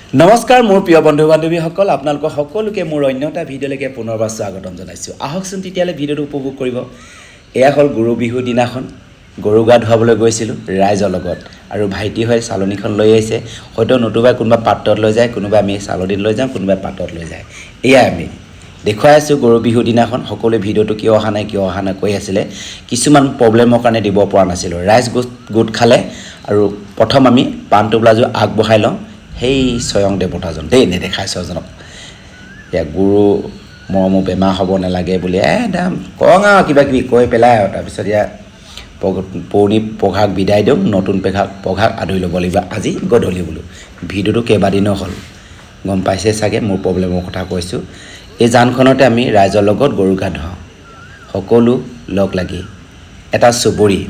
নমস্কাৰ মোৰ প্ৰিয় বন্ধু বান্ধৱীসকল আপোনালোক সকলোকে মোৰ অন্যটা ভিডিঅ'লৈকে পুনৰবাৰ স্বাগতম জনাইছোঁ আহকচোন তেতিয়ালে ভিডিঅ'টো উপভোগ কৰিব এয়া হ'ল গৰু বিহু দিনাখন গৰু গা ধুৱাবলৈ গৈছিলোঁ ৰাইজৰ লগত আৰু ভাইটি হৈ চালনীখন লৈ আহিছে হয়তো নতুবা কোনোবা পাত্ৰত লৈ যায় কোনোবা আমি চালনীত লৈ যাওঁ কোনোবা পাত্ৰত লৈ যায় এয়া আমি দেখুৱাই আছোঁ গৰু বিহু দিনাখন সকলোৱে ভিডিঅ'টো কিয় অহা নাই কৈ আছিলে কিছুমান প্ৰব্লেমৰ কাৰণে দিব পৰা নাছিলোঁ ৰাইজ গোট খালে আৰু প্ৰথম আমি পাণ টোপলাযোৰ আগবঢ়াই লওঁ সেই স্বয়ং দেৱতাজন দেই নেদেখাই ছজনক এয়া গুৰু মৰমো বেমাৰ হ'ব নালাগে বুলি একদম কওঁ আৰু কিবা কিবি কৈ পেলাই আৰু তাৰপিছত এয়া পুৰণি পঘাক বিদায় দিওঁ নতুন পঘাক আদৰি ল'ব লাগিব আজি গধূলি বোলো ভিডিঅ'টো কেইবাদিনো হ'ল গম পাইছে চাগে মোৰ প্ৰব্লেমৰ কথা কৈছোঁ এই জানখনতে আমি ৰাইজৰ লগত গৰু গা ধুৱাওঁ সকলো লগ লাগি এটা চুবুৰী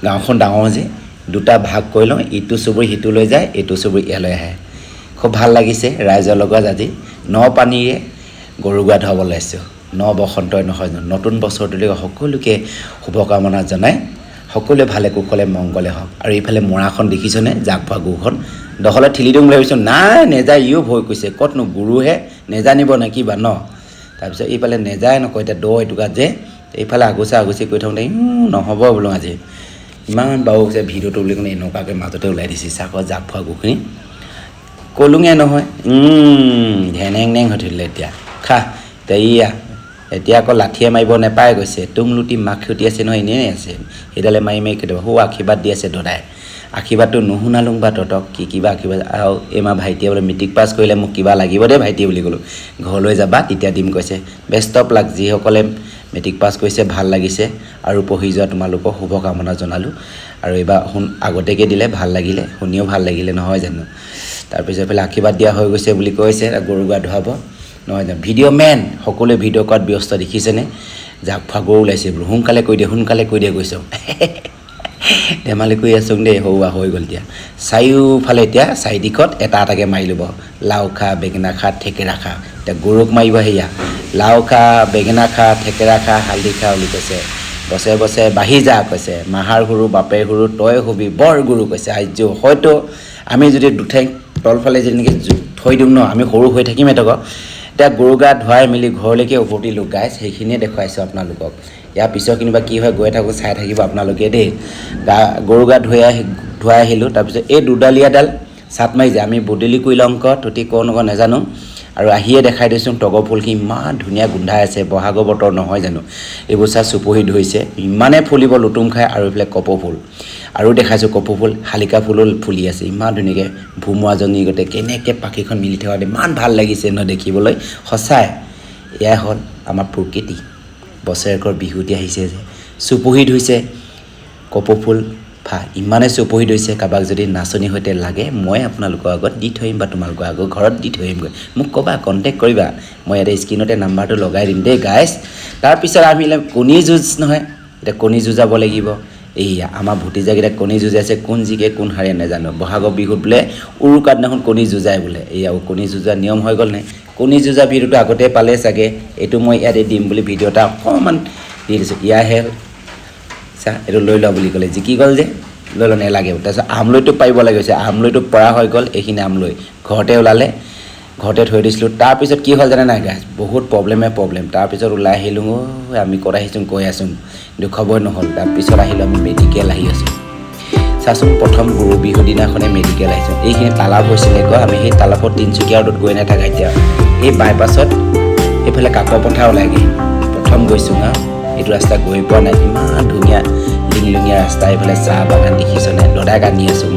গাঁওখন ডাঙৰ যে দুটা ভাগ কৰি লওঁ ইটো চুবুৰী সিটো লৈ যায় এইটো চুবুৰী ইয়ালৈ আহে খুব ভাল লাগিছে ৰাইজৰ লগত আজি ন পানীৰে গৰু গা ধুৱাব লৈছোঁ ন বসন্তই নহয় নতুন বছৰটোলৈ সকলোকে শুভকামনা জনাই সকলোৱে ভালে কুশলে মংগলে হওক আৰু এইফালে মৰাখন দেখিছনে জাকফা গুখন দহলে ঠেলি দিওঁ বুলি ভাবিছোঁ নাই নেযায় ইও ভয় কৈছে ক'তনো গুৰুহে নেজানিব নে কিবা ন তাৰপিছত এইফালে নেযায় নকয় এতিয়া দ এটুকাত যে এইফালে আগুচি কৈ থাকোঁতে নহ'ব বোলো আজি ইমান বাবু হৈছে ভিডিঅ'টো বুলি ক'লে এনেকুৱাকৈ মাজতে ওলাই দিছে চাকৰ জাক ফোৱা গুখিনি ক'লোঙে নহয় ধেনেং নেং হৈ থাকিলে এতিয়া খা এতিয়া এতিয়া আকৌ লাঠিয়ে মাৰিব নেপাই গৈছে টুংলুটি মাক খুটি আছে নহয় এনেই আছে সেইডালে মাৰি কেতিয়াবা সৌ আশীৰ্বাদ দি আছে দদাই আশীৰ্বাদটো নুশুনালোং বা তহঁতক কি কিবা আশীৰ্বাদ আৰু এইমাৰ ভাইটিয়ে বোলে মেট্ৰিক পাছ কৰিলে মোক কিবা লাগিব দেই ভাইটি বুলি ক'লোঁ ঘৰলৈ যাবা তেতিয়া দিম কৈছে বেষ্ট অফ লাক যিসকলে মেট্ৰিক পাছ কৰিছে ভাল লাগিছে আৰু পঢ়ি যোৱা তোমালোকক শুভকামনা জনালোঁ আৰু এইবাৰ আগতীয়াকৈ দিলে ভাল লাগিলে শুনিও ভাল লাগিলে নহয় জানো তাৰপিছত এইফালে আশীৰ্বাদ দিয়া হৈ গৈছে বুলি কৈছে গৰু গা ধুৱাব নহয় জানো ভিডিঅ' মেন সকলোৱে ভিডিঅ' কৰাত ব্যস্ত দেখিছেনে জাক ফা গৰু ওলাইছে বোলো সোনকালে কৈ দিয়ে গৈছোঁ ধেমালি কৰি আছোঁ দেই সৌৱা হৈ গ'ল এতিয়া চাৰিওফালে এতিয়া চাৰিদিশত এটা এটাকৈ মাৰি ল'ব লাও খা বেঙেনা খা থেকেৰা খা এতিয়া গৰুক মাৰিব সেয়া লাও খা বেঙেনা খা থেকেৰা খা হালধি খা বুলি কৈছে বছে বছে বাঢ়ি যা কৈছে মাহাৰ সৰু বাপেৰ সৰু তই হবি বৰ গৰু কৈছে আৰ্য হয়তো আমি যদি দুঠেং তলফালে যেনেকৈ থৈ দিওঁ ন আমি সৰু হৈ থাকিম এটক এতিয়া গৰু গা ধুৱাই মেলি ঘৰলৈকে উভতিলোঁ গাইছ সেইখিনিয়ে দেখুৱাইছোঁ আপোনালোকক ইয়াৰ পিছৰখিনি বা কি হয় গৈ থাকোঁ চাই থাকিব আপোনালোকে দেই গৰু গা ধুৱাই আহিলোঁ তাৰপিছত এই দুডালীয়াডাল চাট মাৰি যায় আমি বদলি কৰি লওঁ ততি কওঁ নকওঁ নাজানো আৰু আহিয়ে দেখাই দিছোঁ তগৰ ফুলখিনি ইমান ধুনীয়া গোন্ধাই আছে বহাগৰ বতৰ নহয় জানো এইবোৰ চাহ চুপহি ধৰিছে ইমানে ফুলিব লুটুম খাই আৰু এইফালে কপৌ ফুল আৰু দেখাইছোঁ কপৌ ফুল শালিকা ফুলো ফুলি আছে ইমান ধুনীয়াকৈ ভোমোৱাজনী গোটেই কেনেকৈ পাখিখন মিলি থকা ইমান ভাল লাগিছে ন দেখিবলৈ সঁচাই এয়াই হ'ল আমাৰ প্ৰকৃতি বছৰেকৰ বিহুটি আহিছে যে চুপহি ধৰিছে কপৌ ফুল ইমানে চুপহি ধৰিছে কাৰোবাক যদি নাচনীৰ সৈতে লাগে মই আপোনালোকৰ আগত দি থৈ আহিম বা তোমালোকৰ আগত ঘৰত দি থৈ আহিমগৈ মোক ক'বা কণ্টেক্ট কৰিবা মই ইয়াতে স্ক্ৰীণতে নাম্বাৰটো লগাই দিম দেই গাইছ তাৰপিছত আমি কণী যুঁজ নহয় এতিয়া কণী যুঁজাব লাগিব এইয়া আমাৰ ভতিজাকেইটা কণী যুঁজাইছে কোন জিকে কোন হাৰে নাজানো বহাগৰ বিহুত বোলে উৰুকাৰ দিনাখন কণী যুঁজাই বোলে এয়া কণী যুঁজা নিয়ম হৈ গ'ল নাই কণী যুঁজা ভিডিঅ'টো আগতে পালে চাগে এইটো মই ইয়াতে দিম বুলি ভিডিঅ' এটা অকণমান দি দিছোঁ ইয়াহে চা এইটো লৈ লোৱা বুলি ক'লে জিকি গ'ল যে লৈ ল নেলাগে তাৰপিছত আমলৈটো পাৰিব লাগিছে আমলৈটো পৰা হৈ গ'ল এইখিনি আমলৈ ঘৰতে ওলালে ঘৰতে থৈ দিছিলোঁ তাৰপিছত কি হ'ল জানে নাই গাইছ বহুত প্ৰব্লেম তাৰপিছত ওলাই আহিলোঁ আমি ক'ত আহিছোঁ কৈ আছোঁ কিন্তু খবৰ নহ'ল তাৰপিছত আহিলোঁ আমি মেডিকেল আহি আছোঁ চাচোন প্ৰথম গৰু বিহু দিনাখনে মেডিকেল আহিছোঁ এইখিনি তালাপ হৈছিলে আমি সেই তালাপত তিনিচুকীয়া ৰোডত গৈ নাথাকা এতিয়া এই বাইপাছত এইফালে কাকৰ পথাৰ ওলাইগৈ প্ৰথম গৈছোঁ এইটো ৰাস্তা গৈ পোৱা নাই ইমান ধুনীয়া লিংলুঙীয়া ৰাস্তা এইফালে চাহ বাগান দেখিছনে দদাই কান্দি আছোঁ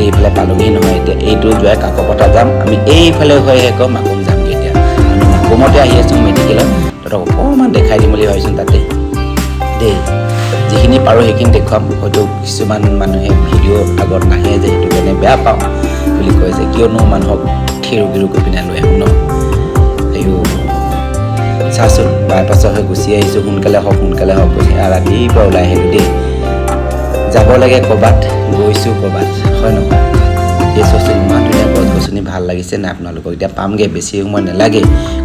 এইফালে পালঙি নহয় এতিয়া এইটো যোৱাই কাকৰ পথাৰ যাম আমি এইফালে হৈ আকৌ মাকুম যামগৈ এতিয়া আমি মাকুমতে আহি আছোঁ মেডিকেলত তহঁতক অকণমান দেখাই দিম বুলি ভাবিছোঁ তাতে দেই যিখিনি পাৰোঁ সেইখিনি দেখুৱাম হয়তো কিছুমান মানুহে ভিডিঅ' আগত নাহে যে সেইটো কাৰণে বেয়া পাওঁ বুলি কৈছে কিয়নো মানুহক থিৰো কৰি পিনে লৈ আহোঁ ন চাচোন বাইপাছৰ হৈ গুচি আহিছোঁ সোনকালে হওক কৈছে ৰাতিপুৱা ওলাই আহিলোঁ দেই যাব লাগে ক'ৰবাত গৈছোঁ ক'ৰবাত হয় নহয় এই চচোন ইমান ধুনীয়া গছ গছনি ভাল লাগিছে নাই আপোনালোকক এতিয়া পামগৈ বেছি সময় নালাগে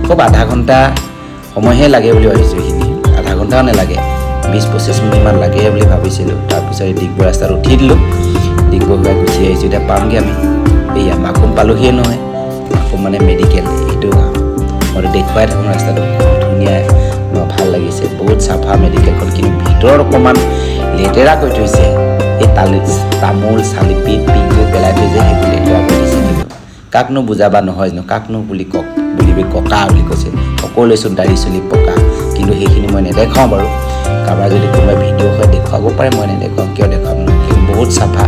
খুব আধা ঘণ্টা সময়হে লাগে বুলি ভাবিছোঁ এইখিনি আধা ঘণ্টাও নালাগে 20-25 মিনিটমান লাগে বুলি ভাবিছিলোঁ তাৰপিছত এই ডিগবৈ ৰাস্তাত উঠি দিলোঁ ডিগবৈ হৈ গুচি আহিছোঁ এতিয়া পামগৈ আমি এইয়া মাকুম পালোহিয়ে নহয় মাকুম মানে মেডিকেল এইটো মইতো দেখুৱাই থাকোঁ ৰাস্তাটো ধুনীয়া ভাল লাগিছে বহুত চাফা মেডিকেলখন কিন্তু ভিতৰত অকণমান লেতেৰা কৰি থৈছে এই তামোল চালিপি পিকবোৰ পেলাই থৈছে সেইবোৰ লেতেৰা কৰি দিছে কিন্তু কাকনো বুজাবা নহয় জানো কাকনো বুলিবি ককা বুলি কৈছে সকলোৱেচোন দাড়ি চুলি পকা কিন্তু সেইখিনি মই নেদেখাওঁ বাৰু কাৰোবাৰ যদি কোনোবাই ভিডিঅ' হয় দেখুৱাব পাৰে মই নেদেখাওঁ কিয় দেখাম কিন্তু বহুত চাফা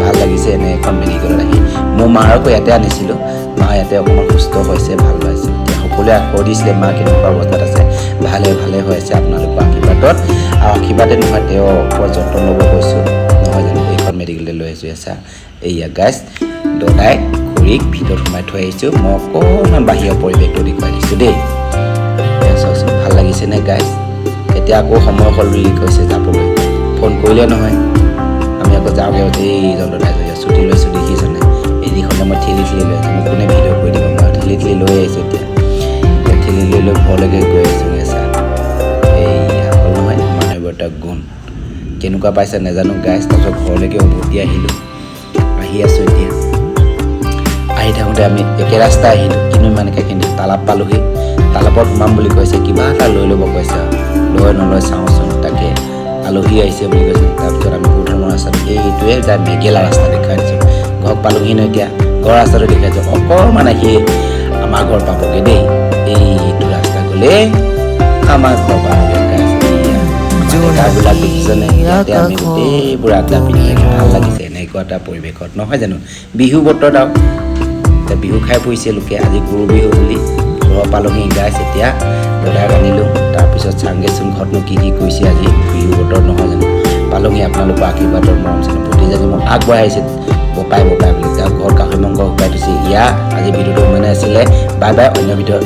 ভাল লাগিছে এনে এখন মেডিকেলত আহি মোৰ মাৰকো ইয়াতে আনিছিলোঁ মা ইয়াতে অকণমান সুস্থ হৈছে ভাল পাইছে এতিয়া সকলোৱে কৈ দিছিলে মা কেনেকুৱা অৱস্থাত আছে ভালে হৈ আছে আপোনালোকৰ আশীৰ্বাদত আৰু আশীৰ্বাদে নহয় তেওঁ ওপৰত যত্ন ল'ব কৈছোঁ নহয় জানো এইখন মেডিকেললৈ লৈ আহিছোঁ এচা এইয়া গাইজ দদাই খুৰীক ভিতৰত সোমাই থৈ আহিছোঁ মই অকণমান বাহিৰৰ পৰিৱেশটো দেখুৱাই দিছোঁ দেই চাওকচোন ভাল লাগিছেনে গাইজ এতিয়া আকৌ সময় হ'ল বুলি কৈছে যাবলৈ ফোন কৰিলে নহয় আমি আকৌ যাওঁগৈ এইজন দদাই ছুটি লৈছোঁ দেখিছেনে এইখনে মই ঠেলি লৈ আছোঁ মোক কোনে ভিডিঅ' কৰি দিব মই ঠেলি লৈ আহিছোঁ এতিয়া ঠেলি লৈ ঘৰলৈকে গৈ আছোঁ এচা এইয়া হ'ল নহয় মানুহবোৰ এটা গুণ কেনেকুৱা পাইছে নাজানো গাইজ তাৰপিছত ঘৰলৈকে উভতি আহিলোঁ আহি আছোঁ এতিয়া আহি থাকোঁতে আমি একে ৰাস্তা আহিলোঁ কিন্তু ইমানকৈ কিন্তু তালাপ পালোহি তালাপত সোমাম বুলি কৈছে কিবা এটা লৈ ল'ব কৈছে লৈ নলয় চাওঁচোন তাকে আলহী আহিছে বুলি কৈছে তাৰপিছত আমি সুধৰ্মৰ ৰাস্তাত এইটোৱে তাৰ মেঘেলা ৰাস্তা দেখাই দিছোঁ ঘৰ পালোহি ন এতিয়া ঘৰ ৰাস্তাটো দেখাইছোঁ অকণমান আহি আমাৰ ঘৰ পাবগৈ দেই এইটো ৰাস্তা গ'লে আমাৰ ঘৰ পাবগৈ গাছবিলাক দেখিছেনে ইয়াতে আমি গোটেইবোৰ আড্ডা পিন্ধি থাকি ভাল লাগিছে এনেকুৱা এটা পৰিৱেশত নহয় জানো বিহু বতৰত আৰু এতিয়া বিহু খাই ফুৰিছে লোকে আজি গৰু বিহু বুলি ঘৰ পালোহি গাইছ এতিয়া দদাক আনিলোঁ তাৰপিছত চাংগেচোন ঘৰতনো কি কৰিছে আজি বিহু বতৰত নহয় জানো পালোহি আপোনালোকৰ আশীৰ্বাদৰ মৰম চেনেহ ভতিজাজনী মোক আগবঢ়াই আহিছে বপাই বুলি তাৰ ঘৰত গাহৰি মাংস শুকাই থৈছে আজি ভিডিঅ'টো মানে আছিলে বাই অন্য ভিডিঅ'